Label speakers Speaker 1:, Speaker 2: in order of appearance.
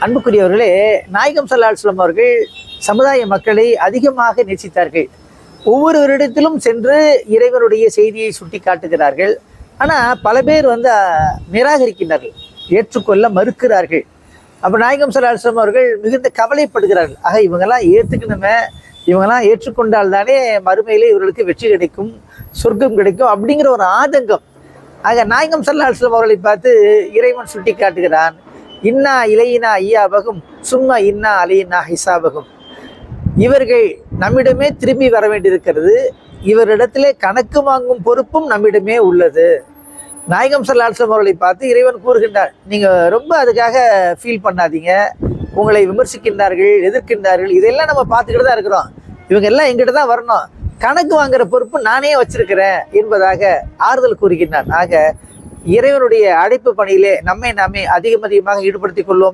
Speaker 1: அன்புக்குரியவர்களே, நாயகம் ஸல்லல்லாஹு அலைஹி வஸல்லம் அவர்கள் சமுதாய மக்களை அதிகமாக நேசித்தார்கள். ஒவ்வொருவரிடத்திலும் சென்று இறைவனுடைய செய்தியை சுட்டி காட்டுகிறார்கள். ஆனால் பல பேர் நிராகரிக்கின்றார்கள், ஏற்றுக்கொள்ள மறுக்கிறார்கள். அப்போ நாயகம் ஸல்லல்லாஹு அலைஹி வஸல்லம் அவர்கள் மிகுந்த கவலைப்படுகிறார்கள். ஆக இவங்கெல்லாம் ஏற்றுக்கணுமே, இவங்கெல்லாம் ஏற்றுக்கொண்டால் தானே மறுமையிலே இவர்களுக்கு வெற்றி கிடைக்கும், சொர்க்கம் கிடைக்கும் அப்படிங்கிற ஒரு ஆதங்கம். ஆக நாயகம் ஸல்லல்லாஹு அலைஹி வஸல்லம் அவர்களை பார்த்து இறைவன் சுட்டி காட்டுகிறான், இன்னா இலையினா ஐயாபகும் சும்மா இன்னா அலையினா ஹிசாபகும். இவர்கள் நம்மிடமே திரும்பி வர வேண்டியிருக்கிறது, இவரிடத்திலே கணக்கு வாங்கும் பொறுப்பும் நம்மிடமே உள்ளது. நாயகம் ஸல்லல்லாஹு அலைஹி வஸல்லம் அவர்களை பார்த்து இறைவன் கூறுகின்றார், நீங்கள் ரொம்ப அதுக்காக ஃபீல் பண்ணாதீங்க. உங்களை விமர்சிக்கின்றார்கள், எதிர்க்கின்றார்கள், இதெல்லாம் நம்ம பார்த்துக்கிட்டு தான் இருக்கிறோம். இவங்க எல்லாம் எங்கிட்ட தான் வரணும், கணக்கு வாங்குற பொறுப்பு நானே வச்சிருக்கிறேன் என்பதாக ஆறுதல் கூறுகின்றார். ஆக இறைவனுடைய அழைப்பு பணியிலே நம்மை நாமே அதிகமாக ஈடுபடுத்திக் கொள்வோம்.